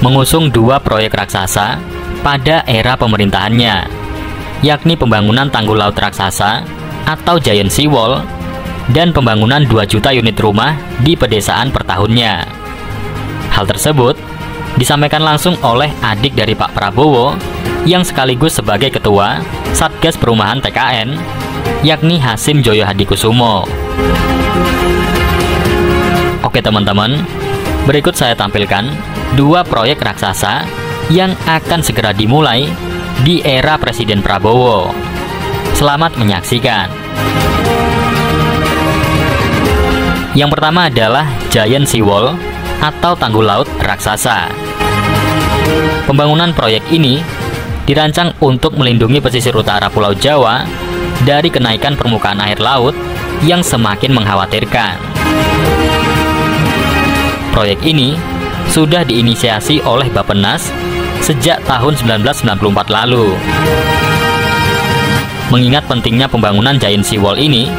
mengusung dua proyek raksasa pada era pemerintahannya, yakni pembangunan tanggul laut raksasa atau Giant Sea Wall dan pembangunan 2 juta unit rumah di pedesaan per tahunnya. Hal tersebut disampaikan langsung oleh adik dari Pak Prabowo yang sekaligus sebagai ketua Satgas Perumahan TKN, yakni Hasim Joyo Hadikusumo. Oke teman-teman, berikut saya tampilkan dua proyek raksasa yang akan segera dimulai di era Presiden Prabowo. Selamat menyaksikan. Yang pertama adalah Giant Sea Wall atau tanggul laut raksasa. Pembangunan proyek ini dirancang untuk melindungi pesisir utara Pulau Jawa dari kenaikan permukaan air laut yang semakin mengkhawatirkan. Proyek ini sudah diinisiasi oleh Bappenas sejak tahun 1994 lalu. Mengingat pentingnya pembangunan Giant Sea Wall ini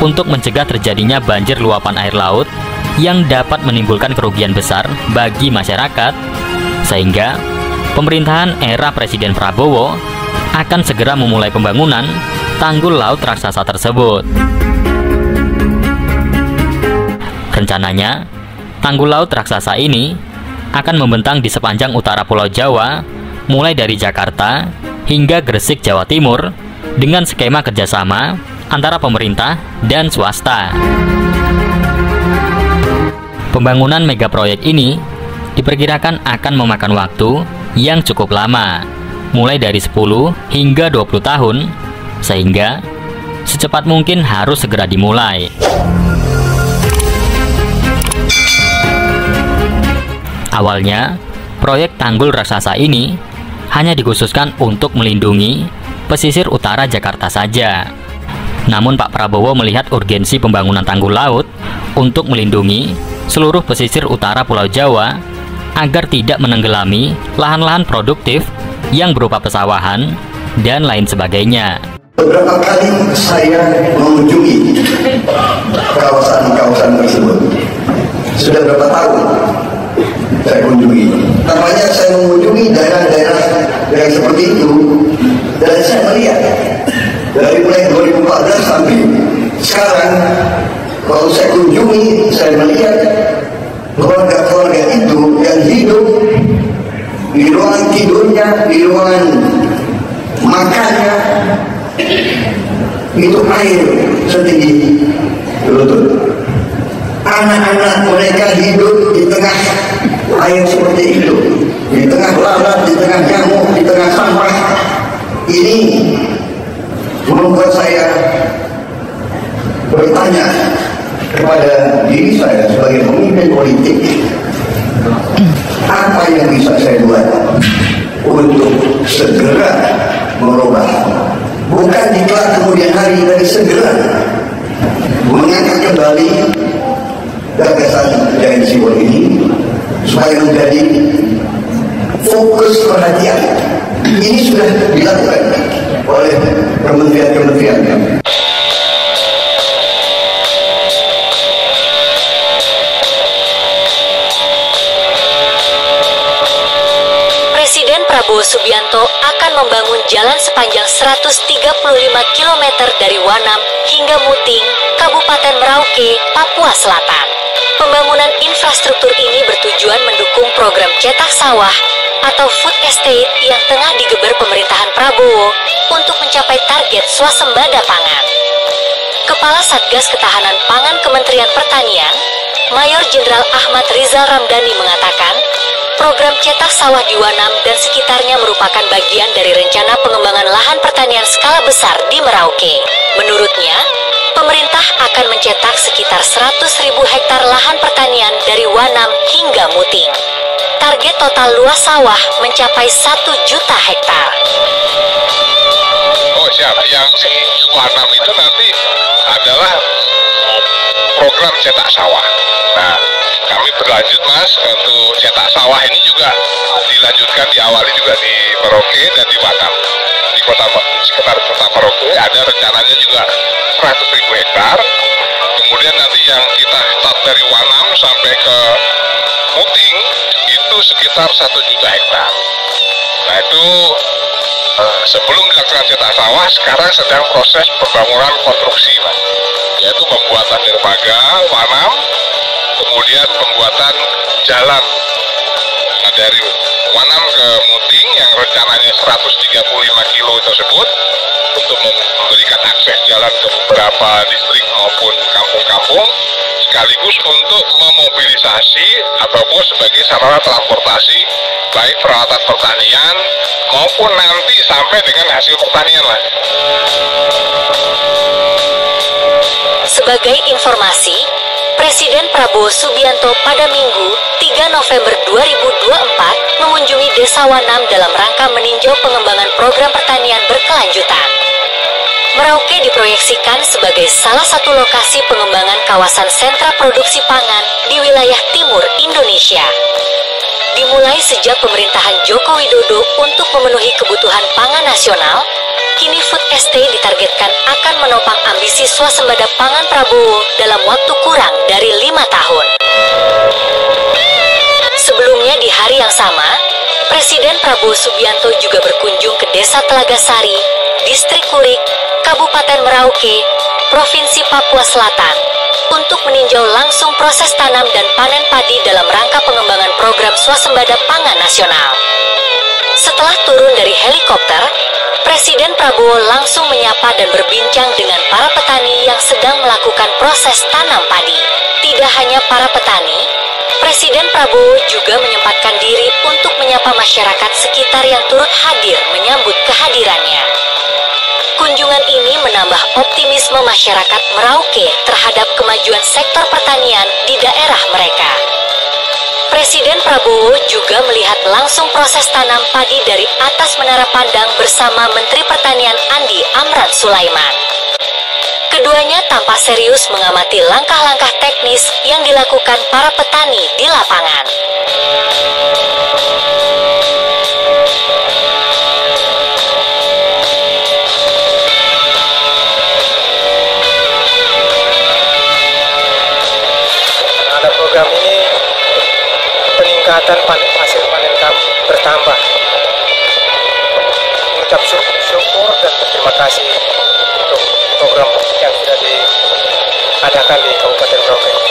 untuk mencegah terjadinya banjir luapan air laut yang dapat menimbulkan kerugian besar bagi masyarakat, sehingga pemerintahan era Presiden Prabowo akan segera memulai pembangunan tanggul laut raksasa tersebut. Rencananya, tanggul laut raksasa ini akan membentang di sepanjang utara Pulau Jawa, mulai dari Jakarta hingga Gresik, Jawa Timur, dengan skema kerjasama antara pemerintah dan swasta. Pembangunan megaproyek ini diperkirakan akan memakan waktu yang cukup lama, mulai dari 10 hingga 20 tahun, sehingga secepat mungkin harus segera dimulai. Awalnya, proyek tanggul raksasa ini hanya dikhususkan untuk melindungi pesisir utara Jakarta saja. Namun Pak Prabowo melihat urgensi pembangunan tanggul laut untuk melindungi seluruh pesisir utara Pulau Jawa agar tidak menenggelami lahan-lahan produktif yang berupa pesawahan dan lain sebagainya. Beberapa kali saya mengunjungi kawasan-kawasan tersebut. Sudah berapa tahun saya kunjungi. Namanya saya mengunjungi daerah-daerah yang seperti itu, dan saya melihat dari mulai 2014 sampai sekarang, kalau saya kunjungi, saya melihat keluarga-keluarga itu yang hidup di ruangan tidurnya, di ruangan makannya, itu air setinggi lutut. Anak-anak mereka hidup di tengah air seperti itu, di tengah lalat, di tengah nyamuk, di tengah sampah. Ini membuat saya bertanya kepada diri saya sebagai pemimpin politik, apa yang bisa saya buat untuk segera merubah, bukan di kelak kemudian hari, dari segera mengangkat kembali gagasan Giant Sea Wall ini supaya menjadi fokus perhatian. Ini sudah dilakukan oleh kementerian-kementerian. Presiden Prabowo Subianto akan membangun jalan sepanjang 135 km dari Wanam hingga Muting, Kabupaten Merauke, Papua Selatan. Pembangunan infrastruktur ini bertujuan mendukung program cetak sawah atau food estate yang tengah digeber pemerintahan Prabowo untuk mencapai target swasembada pangan. Kepala Satgas Ketahanan Pangan Kementerian Pertanian, Mayor Jenderal Ahmad Rizal Ramdhani mengatakan, program cetak sawah di Wanam dan sekitarnya merupakan bagian dari rencana pengembangan lahan pertanian skala besar di Merauke. Menurutnya, pemerintah akan mencetak sekitar 100.000 hektar lahan pertanian dari Wanam hingga Muting. Target total luas sawah mencapai 1 juta hektar. Oh siap, yang si Wanam itu nanti adalah program cetak sawah. Nah, kami berlanjut Mas, untuk cetak sawah ini juga dilanjutkan, diawali juga di Merauke dan di Wanam. Di sekitar kota Merauke ada rencananya juga 100.000 hektar. Kemudian nanti yang kita start dari Wanam sampai ke Muting itu sekitar 1 juta hektar. Nah itu sebelum dilaksanakan cetak sawah, sekarang sedang proses pembangunan konstruksi, Mas. Yaitu pembuatan dermaga, Wanam, kemudian pembuatan jalan dari Wanam ke Muting yang rencananya 135 kilo tersebut untuk memberikan akses jalan ke beberapa distrik maupun kampung-kampung, sekaligus untuk memobilisasi ataupun sebagai sarana transportasi baik peralatan pertanian maupun nanti sampai dengan hasil pertanian lah. Sebagai informasi, Presiden Prabowo Subianto pada Minggu 3 November 2024 mengunjungi Desa Wanam dalam rangka meninjau pengembangan program pertanian berkelanjutan. Merauke diproyeksikan sebagai salah satu lokasi pengembangan kawasan sentra produksi pangan di wilayah timur Indonesia. Dimulai sejak pemerintahan Joko Widodo untuk memenuhi kebutuhan pangan nasional, kini Food Estate ditargetkan akan menopang ambisi swasembada pangan Prabowo dalam waktu kurang dari 5 tahun. Sebelumnya di hari yang sama, Presiden Prabowo Subianto juga berkunjung ke Desa Telagasari, Distrik Kurik, Kabupaten Merauke, Provinsi Papua Selatan, untuk meninjau langsung proses tanam dan panen padi dalam rangka pengembangan program swasembada pangan nasional. Setelah turun dari helikopter, Presiden Prabowo langsung menyapa dan berbincang dengan para petani yang sedang melakukan proses tanam padi. Tidak hanya para petani, Presiden Prabowo juga menyempatkan diri untuk menyapa masyarakat sekitar yang turut hadir menyambut kehadirannya. Kunjungan ini menambah optimisme masyarakat Merauke terhadap kemajuan sektor pertanian di daerah mereka. Presiden Prabowo juga melihat langsung proses tanam padi dari atas menara pandang bersama Menteri Pertanian Andi Amran Sulaiman. Keduanya tampak serius mengamati langkah-langkah teknis yang dilakukan para petani di lapangan. Ada program ini, peningkatan hasil panen kami bertambah. Mengucap syukur dan terima kasih untuk program yang sudah diadakan di Kabupaten Merauke.